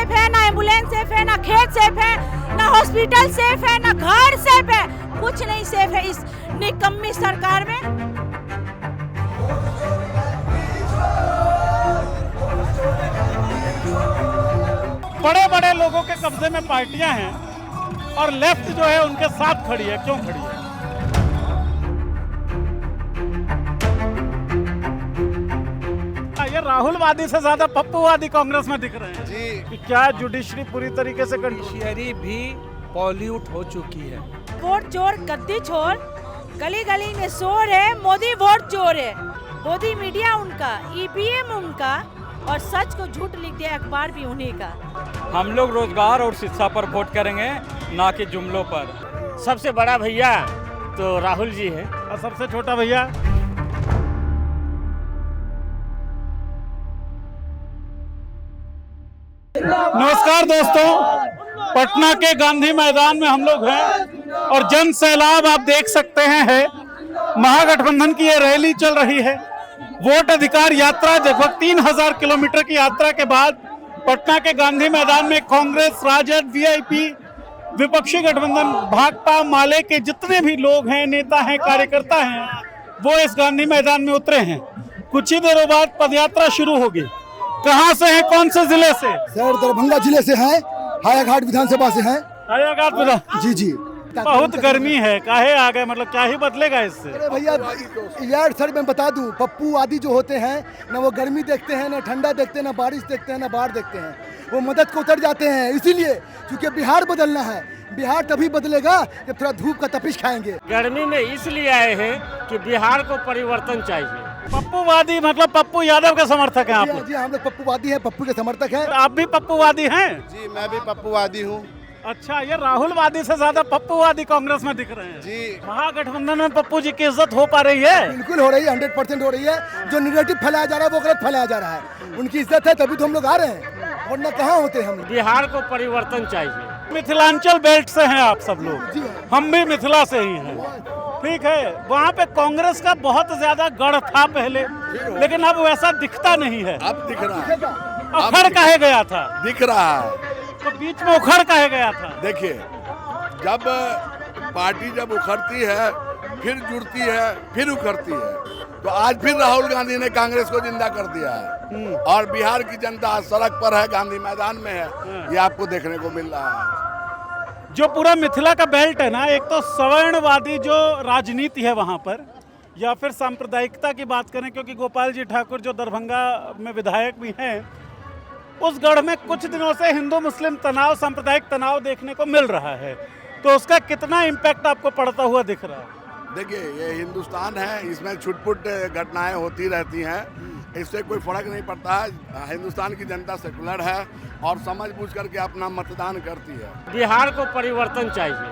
Safe है, ना ambulance safe है, ना खेत सेफ है, ना हॉस्पिटल सेफ है, ना घर सेफ है, कुछ नहीं सेफ है इस निकम्मी सरकार में। बड़े बड़े लोगों के कब्जे में पार्टियां हैं और लेफ्ट जो है उनके साथ खड़ी है, क्यों खड़ी है? ये राहुलवादी से ज्यादा पप्पूवादी कांग्रेस में दिख रहे हैं जी। कि क्या जुडिशरी पूरी तरीके से जुडिशरी भी पॉल्यूट हो चुकी है। वोट चोर गद्दी चोर, गली गली में शोर है, मोदी वोट चोर है, मोदी मीडिया उनका, ईवीएम उनका, और सच को झूठ लिख दिया अखबार भी उन्हीं का। हम लोग रोजगार और शिक्षा पर वोट करेंगे, ना कि जुमलों पर। सबसे बड़ा भैया तो राहुल जी है और सबसे छोटा भैया नमस्कार दोस्तों, पटना के गांधी मैदान में हम लोग हैं और जन सैलाब आप देख सकते हैं है। महागठबंधन की ये रैली चल रही है। वोट अधिकार यात्रा लगभग 3000 किलोमीटर की यात्रा के बाद पटना के गांधी मैदान में कांग्रेस, राजद, वीआईपी, विपक्षी गठबंधन, भाकपा, माले के जितने भी लोग हैं, नेता हैं, कार्यकर्ता हैं, वो इस गांधी मैदान में उतरे हैं। कुछ ही देरों बाद पदयात्रा शुरू होगी। कहाँ से हैं, कौन से जिले से? सर दरभंगा जिले से हैं, हायाघाट विधानसभा से हैं। हायाघाट विधान जी जी। बहुत गर्मी है, काहे आ गए, मतलब क्या ही बदलेगा इससे? अरे भैया यार सर मैं बता दूं, पप्पू आदि जो होते हैं ना, वो गर्मी देखते हैं, ना ठंडा देखते हैं, ना बारिश देखते हैं, ना बाढ़ देखते हैं, वो मदद को उतर जाते हैं। इसीलिए क्योंकि बिहार बदलना है, बिहार तभी बदलेगा जब थोड़ा धूप का तपिश खाएंगे। गर्मी में इसलिए आए हैं कि बिहार को परिवर्तन चाहिए। पप्पूवादी मतलब पप्पू यादव के समर्थक हैं आप लोग? जी हम लोग पप्पूवादी हैं, पप्पू के समर्थक हैं। आप भी पप्पूवादी हैं? जी मैं भी पप्पूवादी हूँ। अच्छा, ये राहुलवादी से ज्यादा पप्पूवादी कांग्रेस में दिख रहे हैं जी। महागठबंधन में पप्पू जी की इज्जत हो पा रही है? बिल्कुल हो रही है, 100% हो रही है। जो निगेटिव फैलाया जा रहा है वो गलत फैलाया जा रहा है। उनकी इज्जत है तभी तो हम लोग आ रहे हैं, वरना कहाँ होते हम। बिहार को परिवर्तन चाहिए। मिथिलांचल बेल्ट से हैं आप सब लोग, जी। हम भी मिथिला से ही हैं। ठीक है, वहाँ पे कांग्रेस का बहुत ज्यादा गढ़ था पहले, लेकिन अब वैसा दिखता नहीं है। अब दिख रहा है, उखड़ काहे गया था? दिख रहा है। तो बीच में उखड़ काहे गया था? देखिए, जब पार्टी जब उखड़ती है, फिर जुड़ती है, फिर उखड़ती है, तो आज फिर राहुल गांधी ने कांग्रेस को जिंदा कर दिया है और बिहार की जनता सड़क पर है, गांधी मैदान में है, ये आपको देखने को मिल रहा है। जो पूरा मिथिला का बेल्ट है ना, एक तो सवर्णवादी जो राजनीति है वहाँ पर, या फिर सांप्रदायिकता की बात करें, क्योंकि गोपाल जी ठाकुर जो दरभंगा में विधायक भी हैं, उस गढ़ में कुछ दिनों से हिंदू मुस्लिम तनाव, सांप्रदायिक तनाव देखने को मिल रहा है, तो उसका कितना इम्पैक्ट आपको पड़ता हुआ दिख रहा है? देखिए, ये हिंदुस्तान है, इसमें छुटपुट घटनाएं होती रहती हैं, इससे कोई फर्क नहीं पड़ता है। हिंदुस्तान की जनता सेकुलर है और समझ बूझ करके अपना मतदान करती है। बिहार को परिवर्तन चाहिए।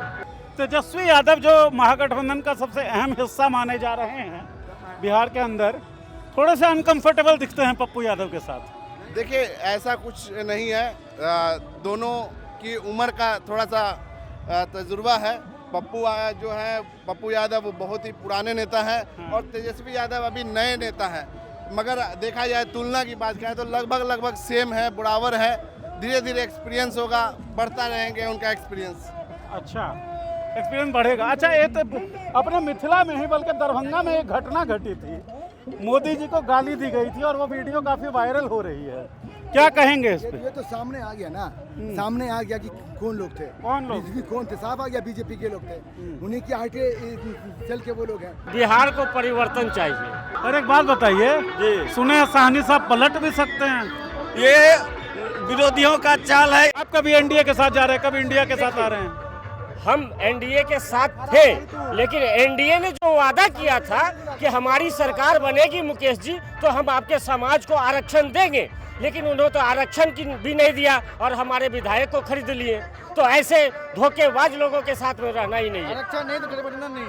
तेजस्वी यादव जो महागठबंधन का सबसे अहम हिस्सा माने जा रहे हैं बिहार के अंदर, थोड़े से अनकंफर्टेबल दिखते हैं पप्पू यादव के साथ। देखिए, ऐसा कुछ नहीं है, दोनों की उम्र का थोड़ा सा तजुर्बा है। पप्पू यादव वो बहुत ही पुराने नेता है और तेजस्वी यादव अभी नए नेता है, मगर देखा जाए तुलना की बात करें तो लगभग सेम है, बराबर है। धीरे धीरे एक्सपीरियंस होगा, बढ़ता रहेंगे उनका एक्सपीरियंस। अच्छा, एक्सपीरियंस बढ़ेगा। अच्छा, ये तो अपने मिथिला में ही बल्कि दरभंगा में एक घटना घटी थी, मोदी जी को गाली दी गई थी और वो वीडियो काफी वायरल हो रही है, क्या कहेंगे इस पे? ये तो सामने आ गया ना, सामने आ गया कि कौन लोग थे, कौन लोग? कौन थे, साफ आ गया, बीजेपी के लोग थे, उन्हीं के आगे चल के वो लोग हैं। बिहार को परिवर्तन चाहिए। और एक बात बताइए, सुने साहनी साहब पलट भी सकते हैं? ये विरोधियों का चाल है। आप कभी एनडीए के साथ जा रहे हैं, कभी इंडिया के साथ आ रहे हैं? हम एनडीए के साथ थे, लेकिन एनडीए ने जो वादा किया था कि हमारी सरकार बनेगी मुकेश जी, तो हम आपके समाज को आरक्षण देंगे, लेकिन उन्होंने तो आरक्षण की भी नहीं दिया और हमारे विधायक को खरीद लिए। तो ऐसे धोखेबाज लोगों के साथ में रहना ही नहीं है। आरक्षण नहीं तो गठबंधन नहीं,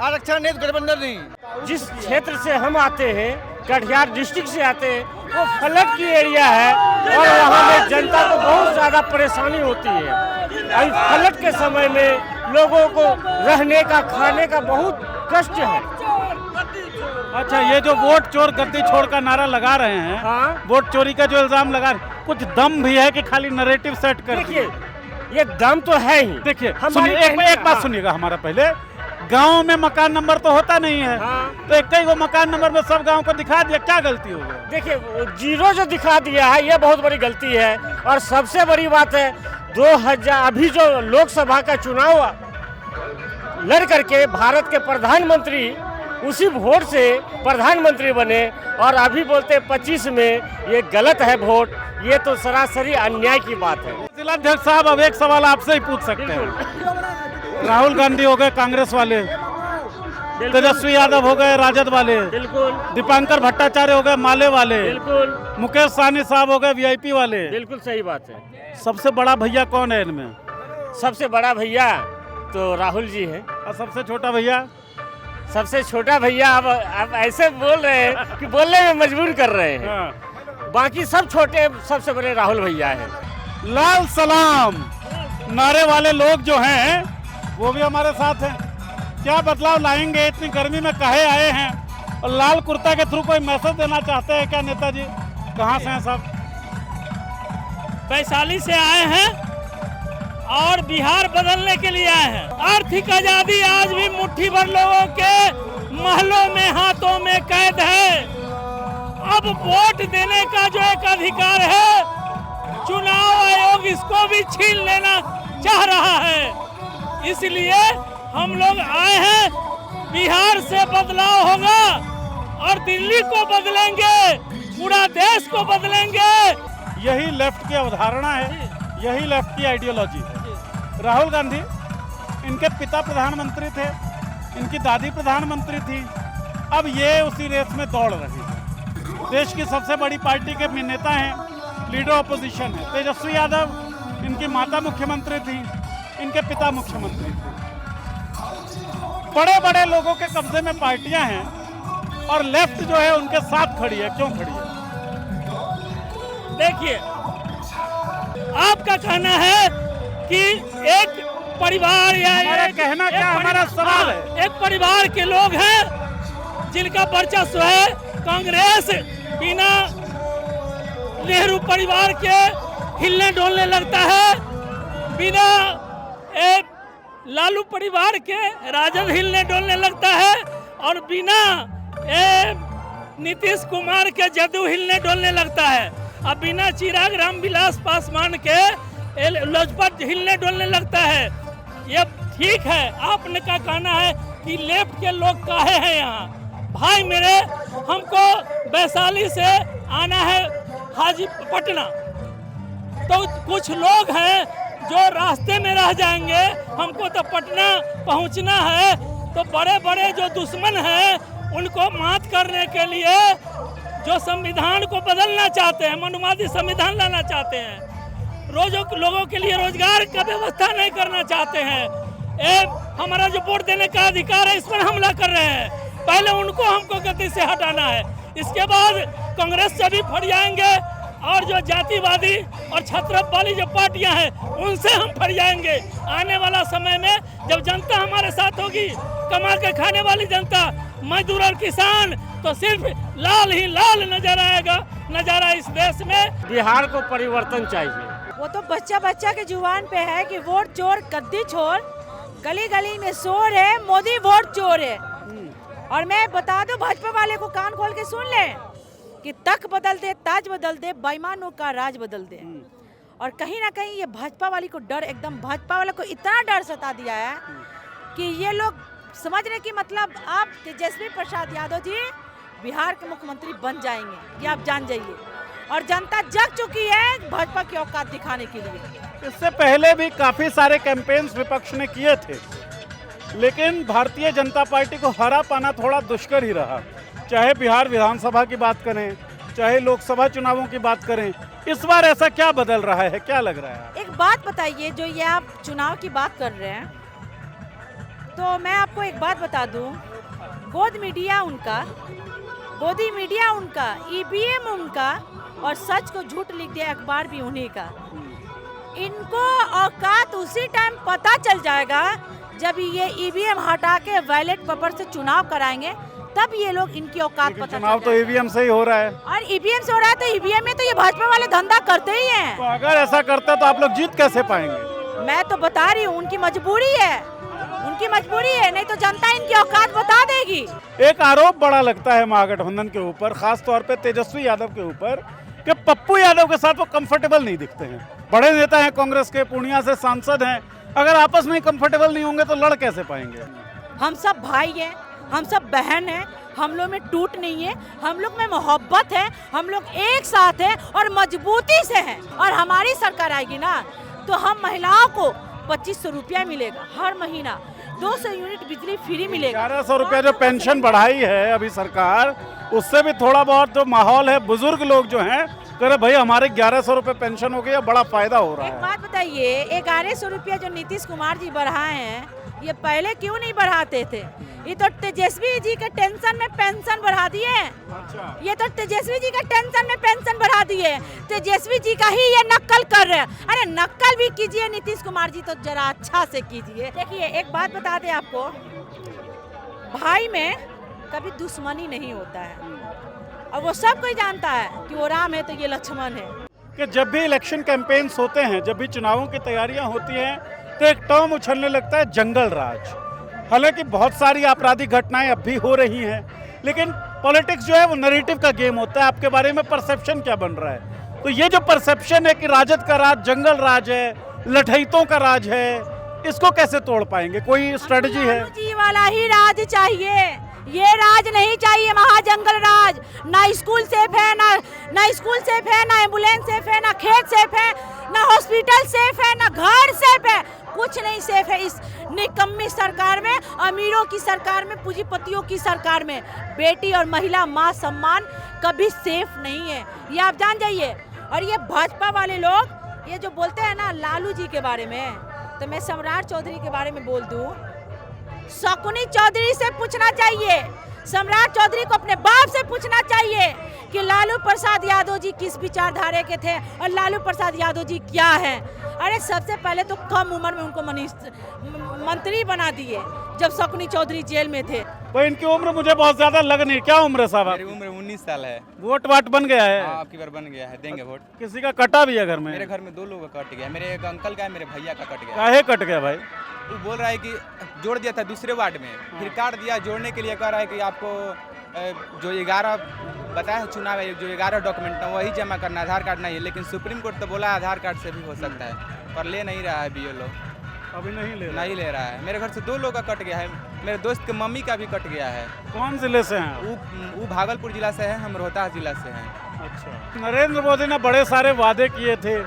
आरक्षण नहीं तो गठबंधन नहीं। जिस क्षेत्र से हम आते हैं, कटिहार डिस्ट्रिक्ट से आते हैं, वो फ्लड की एरिया है और वहाँ में जनता को बहुत ज़्यादा परेशानी होती है। फ्लड के समय में लोगों को रहने का, खाने का बहुत कष्ट है। अच्छा, ये जो वोट चोर गद्दी छोड़ का नारा लगा रहे हैं, हाँ। वोट चोरी का जो इल्जाम लगा रहे हैं, कुछ दम भी है कि खाली नैरेटिव सेट कर देखिए, ये दम तो है ही। देखिए हमारी एक बात सुनिएगा हमारा पहले। गांव में मकान नंबर तो होता नहीं है, हाँ। तो एक वो मकान नंबर में सब गांव को दिखा दिया, क्या गलती हो गई? देखिए, वो जीरो जो दिखा दिया है ये बहुत बड़ी गलती है। और सबसे बड़ी बात है 2000 अभी जो लोकसभा का चुनाव लड़ करके भारत के प्रधानमंत्री उसी वोट से प्रधानमंत्री बने, और अभी बोलते 25 में ये गलत है वोट। ये तो सरासरी अन्याय की बात है। जिलाध्यक्ष साहब, अब एक सवाल आपसे ही पूछ सकते हैं। राहुल गांधी हो गए कांग्रेस वाले, तेजस्वी यादव हो गए राजद वाले, बिल्कुल, दीपांकर भट्टाचार्य हो गए माले वाले, बिल्कुल, मुकेश सहनी साहब हो गए वीआईपी वाले। बिल्कुल सही बात है। सबसे बड़ा भैया कौन है इनमें? सबसे बड़ा भैया तो राहुल जी हैं। और सबसे छोटा भैया? सबसे छोटा भैया अब ऐसे बोल रहे हैं कि बोलने में मजबूर कर रहे हैं। हाँ। बाकी सब छोटे, सबसे बड़े राहुल भैया हैं। लाल सलाम नारे वाले लोग जो हैं वो भी हमारे साथ हैं। क्या बदलाव लाएंगे? इतनी गर्मी में काहे आए हैं? और लाल कुर्ता के थ्रू कोई मैसेज देना चाहते हैं क्या नेताजी? कहाँ से हैं साहब? वैशाली से आए हैं और बिहार बदलने के लिए आए हैं। आर्थिक आजादी आज भी मुट्ठी भर लोगों के महलों में, हाथों में कैद है। अब वोट देने का जो एक अधिकार है, चुनाव आयोग इसको भी छीन लेना चाह रहा है। इसलिए हम लोग आए हैं, बिहार से बदलाव होगा और दिल्ली को बदलेंगे, पूरा देश को बदलेंगे। यही लेफ्ट की अवधारणा है, यही लेफ्ट की आइडियोलॉजी है। राहुल गांधी, इनके पिता प्रधानमंत्री थे, इनकी दादी प्रधानमंत्री थी, अब ये उसी रेस में दौड़ रही है। देश की सबसे बड़ी पार्टी के नेता हैं, लीडर ऑपोजिशन है। तेजस्वी यादव, इनकी माता मुख्यमंत्री थी, इनके पिता मुख्यमंत्री थे। बड़े बड़े लोगों के कब्जे में पार्टियां हैं और लेफ्ट जो है उनके साथ खड़ी है। क्यों खड़ी है? देखिए, आपका कहना है कि एक परिवार या कहना क्या, हमारा सवाल है। एक परिवार के लोग हैं जिनका वर्चस्व है। कांग्रेस बिना नेहरू परिवार के हिलने डोलने लगता है, बिना लालू परिवार के राजद हिलने डोलने लगता है, और बिना नीतीश कुमार के जदयू हिलने डोलने लगता है। अब बिना चिराग रामविलास पासवान के लोजपा हिलने डोलने लगता है। ये ठीक है, आपने का कहना है कि लेफ्ट के लोग काहे हैं यहाँ। भाई मेरे, हमको वैशाली से आना है पटना, तो कुछ लोग हैं जो रास्ते में रह जाएंगे। हमको तो पटना पहुँचना है, तो बड़े बड़े जो दुश्मन हैं उनको मात करने के लिए जो संविधान को बदलना चाहते हैं, मनुवादी संविधान लाना चाहते हैं, लोगों के लिए रोजगार का व्यवस्था नहीं करना चाहते हैं, हमारा जो वोट देने का अधिकार है इस पर हमला कर रहे हैं। पहले उनको हमको गद्दी से हटाना है, इसके बाद कांग्रेस से भी फरियाएंगे, और जो जातिवादी और छत्रप वाली जो पार्टियां हैं उनसे हम फरियाएंगे। आने वाला समय में जब जनता हमारे साथ होगी, कमा के खाने वाली जनता, मजदूर और किसान, तो सिर्फ लाल ही लाल नजर आएगा नजारा इस देश में। बिहार को परिवर्तन चाहिए। वो तो बच्चा बच्चा के जुबान पे है कि वोट चोर गद्दी छोड़, गली गली में शोर है, मोदी वोट चोर है। और मैं बता दूं, भाजपा वाले को कान खोल के सुन ले कि तक बदल दे, ताज बदल दे, बेईमानों का राज बदल दे। और कहीं ना कहीं ये भाजपा वाली को डर, एकदम भाजपा वाले को इतना डर सता दिया है कि ये लोग समझने की मतलब आप तेजस्वी प्रसाद यादव जी बिहार के मुख्यमंत्री बन जाएंगे, ये आप जान जाइए। और जनता जग चुकी है भाजपा की औकात दिखाने के लिए। इससे पहले भी काफी सारे कैंपेन्स विपक्ष ने किए थे, लेकिन भारतीय जनता पार्टी को हरा पाना थोड़ा दुष्कर ही रहा। चाहे बिहार विधानसभा की बात करें, चाहे लोकसभा चुनावों की बात करें, इस बार ऐसा क्या बदल रहा है, क्या लग रहा है? एक बात बताइए, जो ये आप चुनाव की बात कर रहे हैं, तो मैं आपको एक बात बता दूं, गोदी मीडिया उनका, ईवीएम उनका, और सच को झूठ लिख दिया अखबार भी उन्हीं का। इनको औकात उसी टाइम पता चल जाएगा जब ये ईवीएम हटा के बैलेट पेपर से चुनाव कराएंगे, तब ये लोग इनकी औकात लेकिन पता चुनाव चल तो जाएगा। ईवीएम से ही हो रहा है। और ईवीएम से हो रहा है, तो ईवीएम में तो ये भाजपा वाले धंधा करते ही हैं। तो अगर ऐसा करता तो आप लोग जीत कैसे पाएंगे? मैं तो बता रही हूँ, उनकी मजबूरी है, उनकी मजबूरी है, नहीं तो जनता इनकी औकात बता देगी। एक आरोप बड़ा लगता है महागठबंधन के ऊपर, खास तौर पे तेजस्वी यादव के ऊपर, कि पप्पू यादव के साथ वो कंफर्टेबल नहीं दिखते हैं। बड़े नेता हैं कांग्रेस के, पूर्णिया से सांसद हैं, अगर आपस में कंफर्टेबल नहीं होंगे तो लड़ कैसे पाएंगे? हम सब भाई हैं, हम सब बहन हैं, हम लोग में टूट नहीं है, हम लोग में मोहब्बत है, हम लोग एक साथ हैं और मजबूती से हैं। और हमारी सरकार आएगी ना तो हम महिलाओं को 2500 रुपया मिलेगा हर महीना, 200 यूनिट बिजली फ्री मिलेगा। 1100 रुपया जो पेंशन बढ़ाई है अभी सरकार, उससे भी थोड़ा बहुत जो माहौल है, बुजुर्ग लोग जो हैं कह रहे भाई हमारे 1100 रुपये पेंशन हो गया, बड़ा फायदा हो रहा एक है। बात बताइए, 1100 रुपया जो नीतीश कुमार जी बढ़ाए हैं, ये पहले क्यों नहीं बढ़ाते थे? ये तो तेजस्वी जी के टेंशन में पेंशन बढ़ा दिए। अच्छा। ये तो तेजस्वी जी का टेंशन में पेंशन बढ़ा दिए, तेजस्वी जी का ही ये नक्कल कर रहे हैं। अरे नक्कल भी कीजिए नीतीश कुमार जी, तो जरा अच्छा से कीजिए। देखिए एक बात बता दें आपको, भाई में कभी दुश्मनी नहीं होता है, और वो सब कोई जानता है कि वो राम है तो ये लक्ष्मण है। कि जब भी इलेक्शन कैंपेन्स होते हैं, जब भी चुनावों की तैयारियां होती हैं, तो एक टर्म उछलने लगता है जंगल राज। हालांकि बहुत सारी आपराधिक घटनाएं अब भी हो रही हैं, लेकिन पॉलिटिक्स जो है वो नैरेटिव का गेम होता है। आपके बारे में परसेप्शन क्या बन रहा है? तो ये जो परसेप्शन है कि राजद का राज जंगल राज है, लठैतों का राज है, इसको कैसे तोड़ पाएंगे? कोई स्ट्रेटजी है? लालू जी वाला ही राज चाहिए, ये राज नहीं चाहिए महाजंगल राज। ना स्कूल सेफ है, ना स्कूल सेफ है, ना एम्बुलेंस सेफ है, ना खेत सेफ है, ना हॉस्पिटल सेफ है, ना घर सेफ है, कुछ नहीं सेफ है इस निकम्मी सरकार में, अमीरों की सरकार में, पूंजीपतियों की सरकार में। बेटी और महिला मां सम्मान कभी सेफ नहीं है, ये आप जान जाइए। और ये भाजपा वाले लोग ये जो बोलते हैं ना लालू जी के बारे में, तो मैं सम्राट चौधरी के बारे में बोल दूं, शकुनी चौधरी से पूछना चाहिए, सम्राट चौधरी को अपने बाप से पूछना चाहिए कि लालू प्रसाद यादव जी किस विचारधारा के थे और लालू प्रसाद यादव जी क्या हैं। अरे सबसे पहले तो कम उम्र में उनको मंत्री बना दिए जब शकुनी चौधरी जेल में थे। तो इनकी उम्र मुझे बहुत ज्यादा लग नहीं। क्या उम्र है साहब? मेरी उम्र 19 साल है। वोट वाट बन गया है? हाँ, आपकी बार बन गया है, देंगे वोट। किसी का कटा भी है घर में? मेरे घर में 2 लोगों का कट गया, मेरे एक अंकल का है, मेरे भैया का कट गया। काहे कट गया भाई? वो बोल रहा है कि जोड़ दिया था दूसरे वार्ड में, फिर काट दिया। जोड़ने के लिए कह रहा है कि आपको जो 11 बताया है चुनाव आयोग, जो 11 डॉक्यूमेंट है वही जमा करना, आधार कार्ड नहीं है। लेकिन सुप्रीम कोर्ट तो बोला आधार कार्ड से भी हो सकता है, पर ले नहीं रहा है BLO, अभी नहीं ले रहा है। मेरे घर से 2 लोग का कट गया है, मेरे दोस्त के मम्मी का भी कट गया है। कौन जिले से हैं? वो भागलपुर जिला से है, हम रोहतास जिला से हैं। अच्छा। नरेंद्र मोदी ने बड़े सारे वादे किए थे,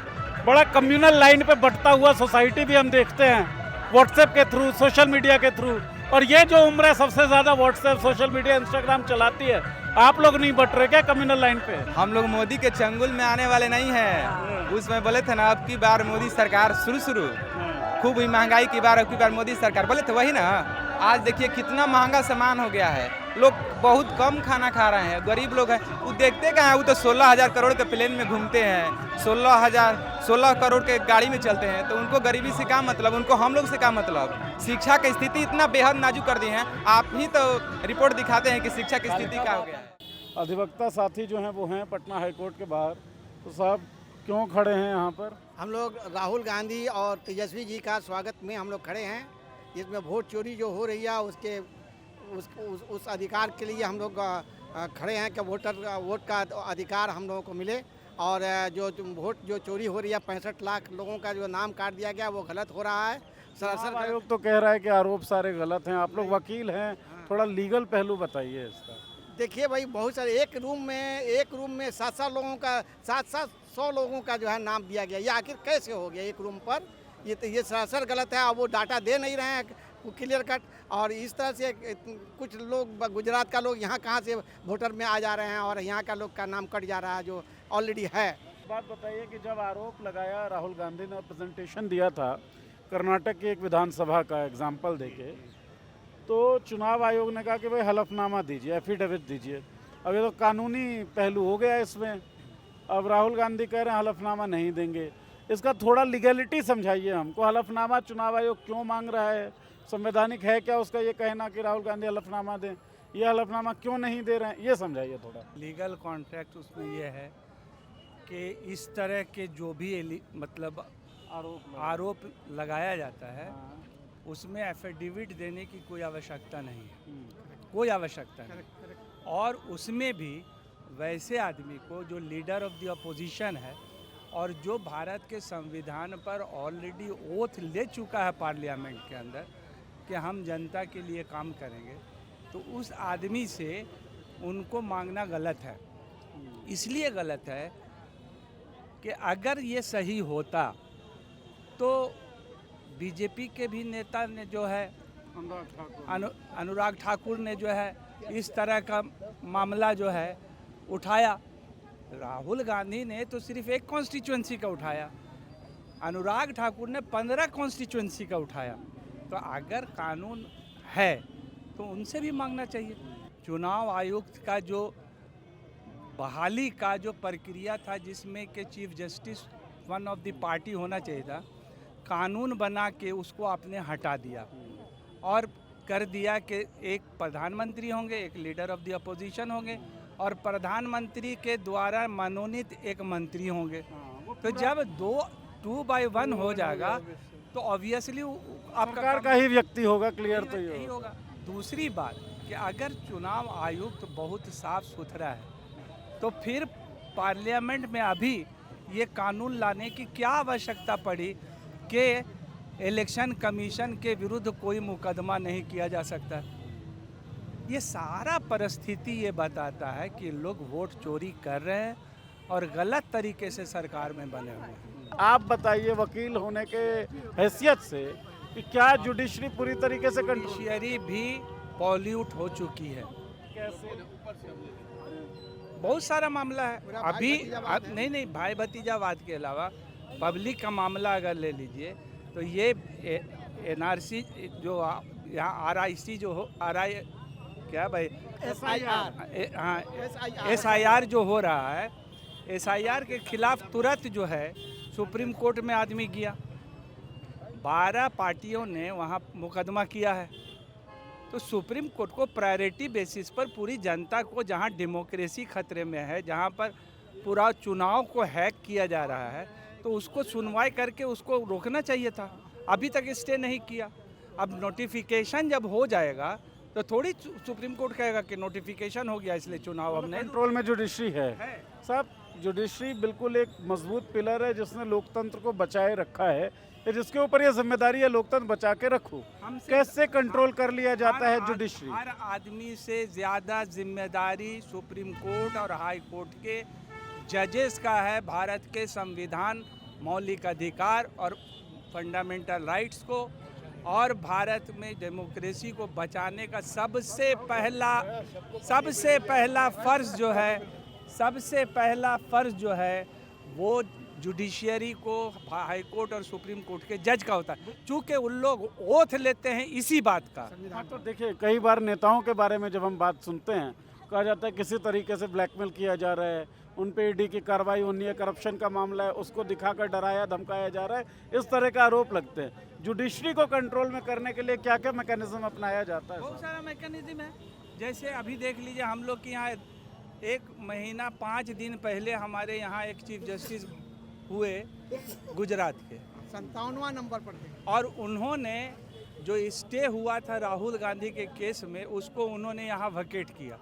बड़ा कम्युनल लाइन पे बंटता हुआ सोसाइटी भी हम देखते हैं, व्हाट्सएप के थ्रू, सोशल मीडिया के थ्रू। और ये जो उम्र है सबसे ज्यादा व्हाट्सएप, सोशल मीडिया, इंस्टाग्राम चलाती है, आप लोग नहीं बट रहे क्या कम्युनल लाइन पे? हम लोग मोदी के चंगुल में आने वाले नहीं हैं। उसमें बोले थे ना, अब की बार मोदी सरकार शुरू खूब ही महंगाई की बार, अब की बार मोदी सरकार, बोले थे वही ना। आज देखिए कितना महंगा सामान हो गया है, लोग बहुत कम खाना खा रहे हैं, गरीब लोग हैं। वो देखते कहाँ हैं, वो तो 16,000 करोड़ के प्लेन में घूमते हैं, 16 करोड़ के गाड़ी में चलते हैं। तो उनको गरीबी से क्या मतलब, उनको हम लोग से क्या मतलब? शिक्षा की स्थिति इतना बेहद नाजुक कर दी है, आप ही तो रिपोर्ट दिखाते हैं कि शिक्षा की स्थिति क्या हो गया है। अधिवक्ता साथी जो हैं वो हैं पटना हाईकोर्ट के बाहर। तो साहब क्यों खड़े हैं यहाँ पर? हम लोग राहुल गांधी और तेजस्वी जी का स्वागत में हम लोग खड़े हैं। इसमें वोट चोरी जो हो रही है उसके उस अधिकार के लिए हम लोग खड़े हैं कि वोट का अधिकार हम लोगों को मिले। और जो वोट जो चोरी हो रही है, 65 लाख लोगों का जो नाम काट दिया गया, वो गलत हो रहा है। सरासर आयोग तो कह रहा है कि आरोप सारे गलत हैं। आप लोग वकील हैं, थोड़ा लीगल पहलू बताइए इसका। देखिए भाई, बहुत सारे एक रूम में 7 लोगों का 700 लोगों का जो है नाम दिया गया। ये आखिर कैसे हो गया एक रूम पर? ये सरासर गलत है। और वो डाटा दे नहीं रहे हैं क्लियर कट। और इस तरह से कुछ लोग, गुजरात का लोग यहाँ कहाँ से वोटर में आ जा रहे हैं और यहाँ का लोग का नाम कट जा रहा है जो ऑलरेडी है। बात बताइए कि जब आरोप लगाया राहुल गांधी ने, प्रेजेंटेशन दिया था कर्नाटक की एक विधानसभा का एग्जाम्पल देके, तो चुनाव आयोग ने कहा कि भाई हलफनामा दीजिए, एफिडेविट दीजिए। अब ये तो कानूनी पहलू हो गया इसमें। अब राहुल गांधी कह रहे हैं हलफनामा नहीं देंगे। इसका थोड़ा लीगलिटी समझाइए हमको। हलफनामा चुनाव आयोग क्यों मांग रहा है? संवैधानिक है क्या उसका ये कहना कि राहुल गांधी हलफनामा दें? ये हलफनामा क्यों नहीं दे रहे हैं, ये समझाइए थोड़ा। लीगल कॉन्ट्रैक्ट उसमें ये है कि इस तरह के जो भी मतलब आरोप लगाया जाता है उसमें एफिडेविट देने की कोई आवश्यकता नहीं है, कोई आवश्यकता नहीं। और उसमें भी वैसे आदमी को जो लीडर ऑफ द अपोजिशन है और जो भारत के संविधान पर ऑलरेडी ओथ ले चुका है पार्लियामेंट के अंदर कि हम जनता के लिए काम करेंगे, तो उस आदमी से उनको मांगना गलत है। इसलिए गलत है कि अगर ये सही होता तो बीजेपी के भी नेता ने जो है अनुराग ठाकुर ने जो है इस तरह का मामला जो है उठाया। राहुल गांधी ने तो सिर्फ एक कॉन्स्टिट्यूएंसी का उठाया, अनुराग ठाकुर ने 15 कॉन्स्टिट्यूएंसी का उठाया। तो अगर कानून है तो उनसे भी मांगना चाहिए। चुनाव आयुक्त का जो बहाली का जो प्रक्रिया था जिसमें कि chief justice one of the party होना चाहिए था, कानून बना के उसको आपने हटा दिया और कर दिया कि एक प्रधानमंत्री होंगे, एक लीडर ऑफ द अपोजिशन होंगे और प्रधानमंत्री के द्वारा मनोनीत एक मंत्री होंगे। तो जब 2/1 हो जाएगा तो ऑब्वियसली सरकार का ही व्यक्ति होगा, क्लियर तो यही होगा। दूसरी बात कि अगर चुनाव आयुक्त बहुत साफ सुथरा है तो फिर पार्लियामेंट में अभी ये कानून लाने की क्या आवश्यकता पड़ी कि इलेक्शन कमीशन के विरुद्ध कोई मुकदमा नहीं किया जा सकता। ये सारा परिस्थिति ये बताता है कि लोग वोट चोरी कर रहे हैं और गलत तरीके से सरकार में बने हुए हैं। आप बताइए वकील होने के हैसियत से कि क्या जुडिशरी पूरी तरीके से जुडिशरी भी पॉल्यूट हो चुकी है। बहुत सारा मामला है अभी नहीं भाई भतीजावाद के अलावा पब्लिक का मामला अगर ले लीजिए तो ये एनआरसी जो यहाँ RIC जो हो RI क्या भाई SIR जो हो रहा है, SIR के खिलाफ तुरंत जो है सुप्रीम कोर्ट में आदमी गया, 12 पार्टियों ने वहाँ मुकदमा किया है। तो सुप्रीम कोर्ट को प्रायोरिटी बेसिस पर पूरी जनता को, जहाँ डेमोक्रेसी खतरे में है, जहाँ पर पूरा चुनाव को हैक किया जा रहा है, तो उसको सुनवाई करके उसको रोकना चाहिए था। अभी तक स्टे नहीं किया। अब नोटिफिकेशन जब हो जाएगा तो थोड़ी सुप्रीम कोर्ट कहेगा कि नोटिफिकेशन हो गया इसलिए चुनाव अब नहीं। कंट्रोल में जुडिशरी है साहब। जुडिशरी बिल्कुल एक मजबूत पिलर है जिसने लोकतंत्र को बचाए रखा है, जिसके ऊपर ये जिम्मेदारी है लोकतंत्र बचा के रखो। कैसे कंट्रोल कर लिया जाता है जुडिशरी? हर आदमी से ज़्यादा जिम्मेदारी सुप्रीम कोर्ट और हाई कोर्ट के जजेस का है भारत के संविधान, मौलिक अधिकार और फंडामेंटल राइट्स को और भारत में डेमोक्रेसी को बचाने का सबसे पहला फ़र्ज़ जो है वो जुडिशियरी को हाई कोर्ट और सुप्रीम कोर्ट के जज का होता है, चूँकि उन लोग ओथ लेते हैं इसी बात का। हाँ, तो देखिए कई बार नेताओं के बारे में जब हम बात सुनते हैं कहा जाता है किसी तरीके से ब्लैकमेल किया जा रहा है, उन पे ईडी की कार्रवाई होनी है, करप्शन का मामला है, उसको दिखाकर डराया धमकाया जा रहा है, इस तरह का आरोप लगते हैं। जुडिशरी को कंट्रोल में करने के लिए क्या क्या मैकेनिज्म अपनाया जाता है? बहुत सारा मैकेनिज्म है। जैसे अभी देख लीजिए हम लोग के यहाँ 1 महीना 5 दिन पहले हमारे यहाँ एक चीफ जस्टिस हुए गुजरात के, 57वां नंबर पर थे और उन्होंने जो स्टे हुआ था राहुल गांधी के केस में उसको उन्होंने यहाँ वकेट किया।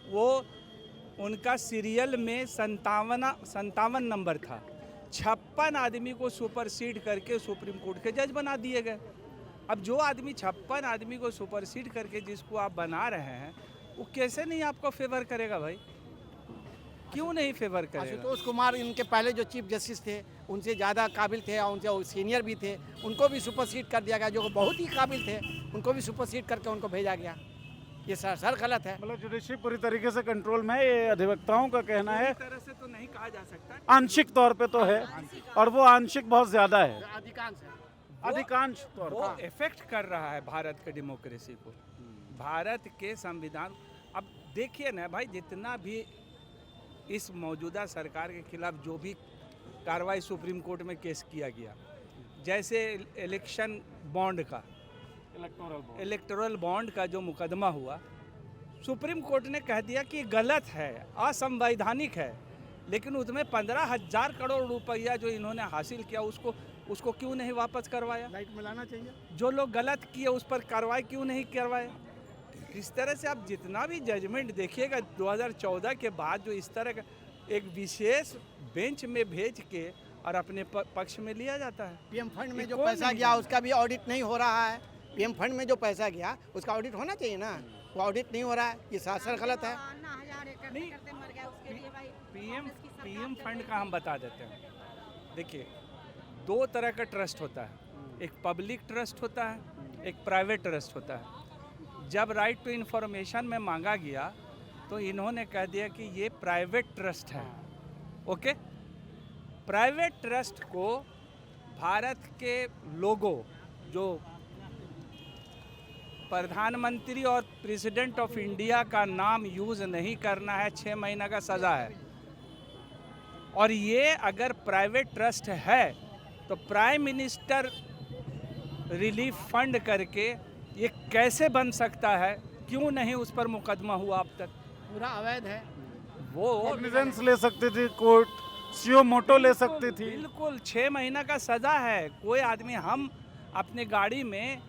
वो उनका सीरियल में 57 नंबर था, 56 आदमी को सुपरसीड करके सुप्रीम कोर्ट के जज बना दिए गए। अब जो आदमी 56 आदमी को सुपरसीड करके जिसको आप बना रहे हैं वो कैसे नहीं आपको फेवर करेगा भाई? क्यों नहीं फेवर करेगा? आशुतोष कुमार इनके पहले जो चीफ जस्टिस थे उनसे ज़्यादा काबिल थे और उनसे सीनियर भी थे, उनको भी सुपरसीड कर दिया गया। जो बहुत ही काबिल थे उनको भी सुपरसीड करके उनको भेजा गया। ये सर गलत है। मतलब जुडिशरी पूरी तरीके से कंट्रोल में है, ये अधिवक्ताओं का कहना है। इस तरह से तो नहीं कहा जा सकता, आंशिक तौर पे तो है और वो आंशिक बहुत ज्यादा है, अधिकांश तौर वो इफेक्ट कर रहा है भारत के डेमोक्रेसी को, भारत के संविधान। अब देखिए ना भाई, जितना भी इस मौजूदा सरकार के खिलाफ जो भी कार्रवाई सुप्रीम कोर्ट में केस किया गया, जैसे इलेक्शन बॉन्ड का, इलेक्टोरल बॉन्ड का जो मुकदमा हुआ, सुप्रीम कोर्ट ने कह दिया कि गलत है, असंवैधानिक है, लेकिन उसमें 15,000 करोड़ रुपया जो इन्होंने हासिल किया उसको क्यों नहीं वापस करवाया? लाइट में लाना चाहिए। जो लोग गलत किए उस पर कार्रवाई क्यों नहीं करवाए? इस तरह से आप जितना भी जजमेंट देखिएगा 2014 के बाद जो इस तरह का एक विशेष बेंच में भेज के और अपने पक्ष में लिया जाता है। पीएम फंड में जो पैसा गया उसका भी ऑडिट नहीं हो रहा है। पीएम फंड में जो पैसा गया उसका ऑडिट होना चाहिए ना, वो ऑडिट नहीं हो रहा है। ये शासन गलत है। पीएम फंड का हम बता देते हैं। देखिए, 2 तरह का ट्रस्ट होता है, एक पब्लिक ट्रस्ट होता है, एक प्राइवेट ट्रस्ट होता है। जब राइट टू इन्फॉर्मेशन में मांगा गया तो इन्होंने कह दिया कि ये प्राइवेट ट्रस्ट है। ओके, प्राइवेट ट्रस्ट को भारत के लोगों जो प्रधानमंत्री और प्रेसिडेंट ऑफ इंडिया का नाम यूज़ नहीं करना है, 6 महीना का सज़ा है। और ये अगर प्राइवेट ट्रस्ट है तो प्राइम मिनिस्टर रिलीफ फंड करके ये कैसे बन सकता है? क्यों नहीं उस पर मुकदमा हुआ अब तक? पूरा अवैध है। वो कॉग्निजेंस ले सकती थी कोर्ट, सीओ मोटो ले सकती थी। बिल्कुल, 6 महीना का सज़ा है। कोई आदमी, हम अपने गाड़ी में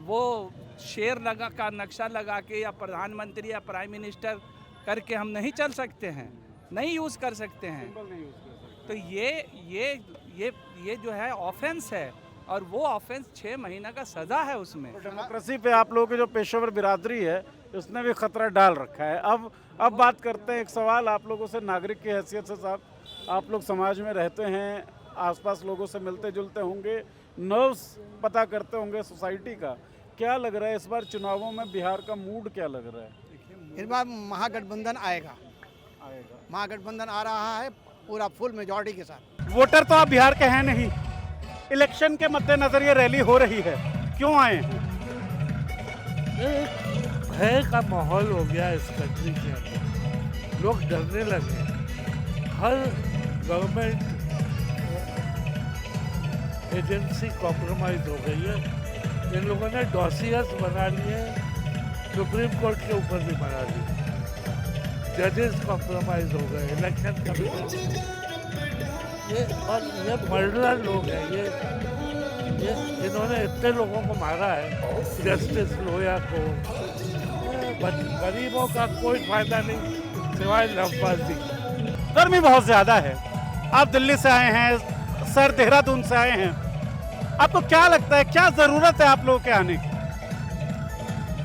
वो शेर लगा का नक्शा लगा के या प्रधानमंत्री या प्राइम मिनिस्टर करके हम नहीं चल सकते हैं, नहीं यूज़ कर सकते हैं। तो ये जो है ऑफेंस है और वो ऑफेंस 6 महीना का सज़ा है उसमें। डेमोक्रेसी पे आप लोगों की जो पेशेवर बिरादरी है उसने भी खतरा डाल रखा है। अब बात करते हैं एक सवाल आप लोगों से नागरिक की हैसियत से। साहब, आप लोग समाज में रहते हैं, आसपास लोगों से मिलते जुलते होंगे, नर्व्स पता करते होंगे सोसाइटी का। क्या लग रहा है इस बार चुनावों में बिहार का मूड क्या लग रहा है? इस बार महागठबंधन आएगा। महागठबंधन आ रहा है पूरा फुल मेजॉरिटी के साथ। वोटर तो आप बिहार के हैं नहीं, इलेक्शन के मद्देनजर ये रैली हो रही है, क्यों आए हैं? भय का माहौल हो गया इस कंट्री के अंदर, लोग डरने लगे। हर गवर्नमेंट एजेंसी कॉम्प्रोमाइज हो गई है। इन लोगों ने डॉसियर्स बना लिए, सुप्रीम कोर्ट के ऊपर भी बना लिए, जजेस कॉम्प्रोमाइज हो गए, इलेक्शन कमीशन ये मर्डरर लोग हैं। ये इन्होंने इतने लोगों को मारा है, जस्टिस लोया को। गरीबों का कोई फायदा नहीं सिवाय लफबाजी। गर्मी बहुत ज़्यादा है, आप दिल्ली से आए हैं, सर देहरादून से आए हैं, आपको क्या लगता है क्या ज़रूरत है आप लोगों के आने की?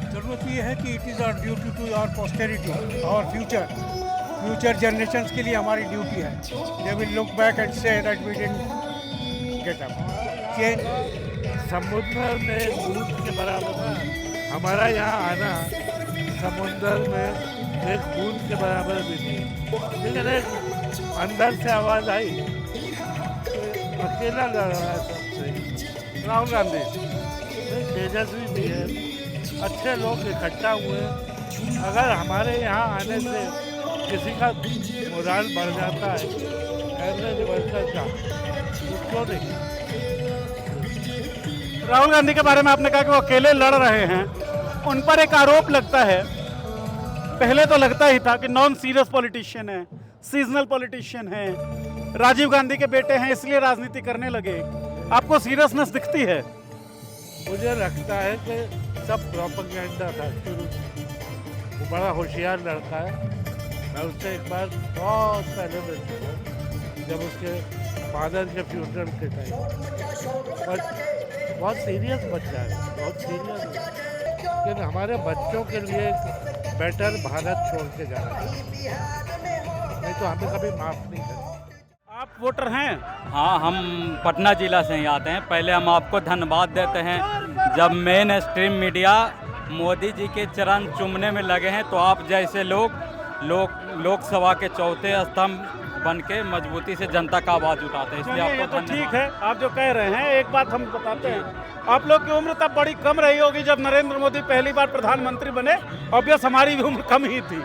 ज़रूरत ये है कि it is our duty to our posterity, our future generations के लिए हमारी ड्यूटी है। They will look back and say that we didn't get up change. समुद्र में दूध के बराबर हमारा यहाँ आना समुद्र में एक बूंद के बराबर भी नहीं। लेकिन एक अंदर से आवाज़ आई, अकेला लड़ रहा है सबसे। राहुल गांधी तेजस्वी भी है, अच्छे लोग इकट्ठा हुए। अगर हमारे यहाँ आने से किसी का मोराल बढ़ जाता है एवरेज वर्कर का, तो क्यों नहीं? राहुल गांधी के बारे में आपने कहा कि वो अकेले लड़ रहे हैं, उन पर एक आरोप लगता है, पहले तो लगता ही था कि नॉन सीरियस पॉलिटिशियन है, सीजनल पॉलिटिशियन है, राजीव गांधी के बेटे हैं इसलिए राजनीति करने लगे। आपको सीरियसनेस दिखती है? मुझे लगता है कि सब प्रोपेगेंडा था शुरू से। वो बड़ा होशियार लड़का है, मैं उससे एक बार बहुत पहले मिल चुका, जब उसके फादर के फ्यूनरल के टाइम। बट बहुत सीरियस बच्चा है, बहुत सीरियस है। लेकिन हमारे बच्चों के लिए एक बेटर भारत छोड़ के जाना चाहिए, नहीं तो हमें कभी माफ़ नहीं करें। आप वोटर हैं? हाँ, हम पटना जिला से ही आते हैं। पहले हम आपको धन्यवाद देते हैं, जब main stream media Modi ji के चरण चूमने में लगे हैं तो आप जैसे लोकसभा के चौथे स्तंभ बन के मजबूती से जनता का आवाज़ उठाते हैं, इसलिए आपको तो ठीक है आप जो कह रहे हैं। एक बात हम बताते हैं, आप लोग की उम्र तब बड़ी कम रही होगी जब नरेंद्र मोदी पहली बार प्रधानमंत्री बने। ऑब्वियस हमारी भी उम्र कम ही थी,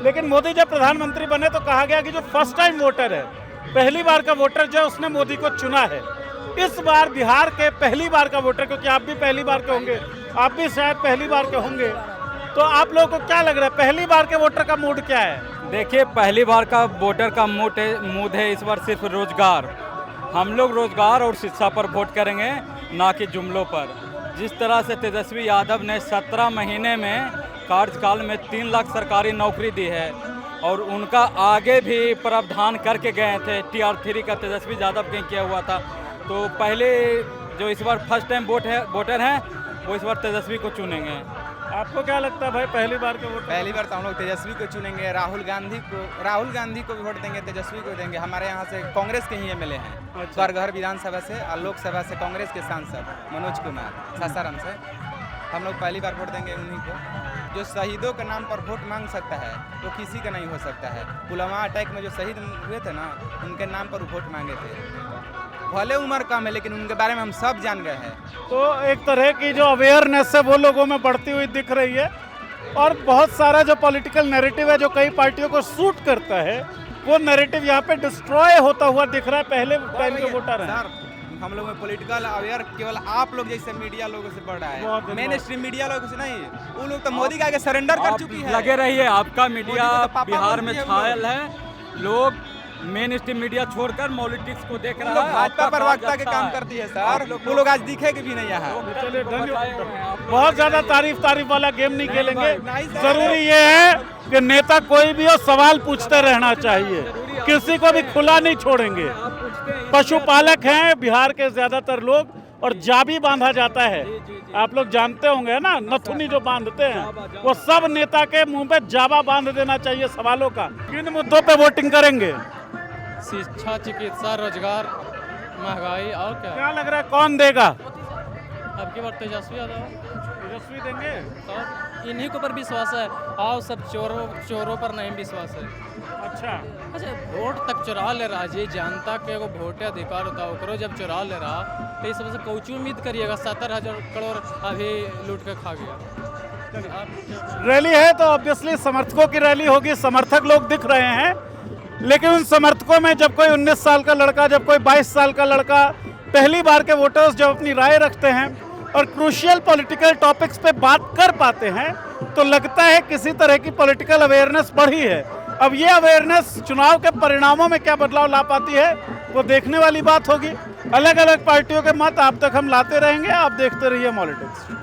लेकिन मोदी जब प्रधानमंत्री बने तो कहा गया कि जो फर्स्ट टाइम वोटर है, पहली बार का वोटर जो उसने मोदी को चुना है। इस बार बिहार के पहली बार का वोटर, क्योंकि आप भी पहली बार के होंगे, आप भी शायद पहली बार के होंगे, तो आप लोगों को क्या लग रहा है, पहली बार के वोटर का मूड क्या है? देखिए, पहली बार का वोटर का मूड है इस बार सिर्फ रोजगार। हम लोग रोजगार और शिक्षा पर वोट करेंगे, ना कि जुमलों पर। जिस तरह से तेजस्वी यादव ने 17 महीने में कार्यकाल में 3 लाख सरकारी नौकरी दी है और उनका आगे भी प्रावधान करके गए थे, TR 3 का तेजस्वी यादव ने किया हुआ था। तो पहले जो इस बार फर्स्ट टाइम वोटर हैं वो इस बार तेजस्वी को चुनेंगे। आपको क्या लगता है भाई, पहली बार के वोटर? पहली बार तो हम लोग तेजस्वी को चुनेंगे, राहुल गांधी को भी वोट देंगे, तेजस्वी को देंगे। हमारे यहाँ से कांग्रेस के ही MLA हैं, स्वर्गहर विधानसभा से और लोकसभा से कांग्रेस के सांसद मनोज कुमार सासाराम से। हम लोग पहली बार वोट देंगे उन्हीं को। जो शहीदों के नाम पर वोट मांग सकता है वो किसी का नहीं हो सकता है। पुलवामा अटैक में जो शहीद हुए थे ना, उनके नाम पर वोट मांगे थे। भले उम्र कम है लेकिन उनके बारे में हम सब जान गए हैं। तो एक तरह की जो अवेयरनेस है वो लोगों में बढ़ती हुई दिख रही है और बहुत सारा जो पॉलिटिकल नैरेटिव है जो कई पार्टियों को सूट करता है, वो नैरेटिव यहाँ पे डिस्ट्रॉय होता हुआ दिख रहा है। पहले टाइम के वोटर हैं। हम लोग में पॉलिटिकल अवेयर केवल आप लोग जैसे मीडिया लोगों से बढ़ रहा है, मेन स्ट्रीम मीडिया लोगों से नहीं। वो लोग तो मोदी का आगे सरेंडर कर चुकी है। लगे रहिए, आपका मीडिया बिहार में छायल है। लोग मेन स्ट्रीम मीडिया छोड़कर पॉलिटिक्स को देख रहा है। भाजपा प्रवक्ता के काम करती है सर, वो लोग आज दिखेगे भी नहीं यहाँ। चलिए धन्यवाद। बहुत ज्यादा तारीफ वाला गेम नहीं खेलेंगे। जरूरी ये है कि नेता कोई भी हो सवाल पूछते रहना चाहिए, किसी को भी खुला नहीं छोड़ेंगे। पशुपालक हैं बिहार के ज्यादातर लोग और जाबी बांधा जाता है, आप लोग जानते होंगे ना, नथुनी जो बांधते हैं, वो सब नेता के मुंह पे जाबा बांध देना चाहिए सवालों का। किन मुद्दों पे वोटिंग करेंगे? शिक्षा, चिकित्सा, रोजगार, महंगाई और क्या लग रहा है कौन देगा? अब की बार तेजस्वी तेजस्वी देंगे। तो इन्हीं के ऊपर विश्वास है और सब चोरों पर नहीं विश्वास है। अच्छा, वोट तक चुरा ले रहा जी, जनता के एगो वोटे अधिकार होता है, ओकरो जब चुरा ले रहा तो इस सबसे कौची उम्मीद करिएगा? 70,000 करोड़ अभी लूट के खा गया। रैली है तो ऑब्वियसली समर्थकों की रैली होगी, समर्थक लोग दिख रहे हैं, लेकिन उन समर्थकों में जब कोई 19 साल का लड़का, जब कोई 22 साल का लड़का, पहली बार के वोटर्स जब अपनी राय रखते हैं और क्रूशियल पॉलिटिकल टॉपिक्स पे बात कर पाते हैं तो लगता है किसी तरह की पॉलिटिकल अवेयरनेस बढ़ी है। अब ये अवेयरनेस चुनाव के परिणामों में क्या बदलाव ला पाती है वो देखने वाली बात होगी। अलग अलग पार्टियों के मत आप तक हम लाते रहेंगे, आप देखते रहिए पॉलिटिक्स।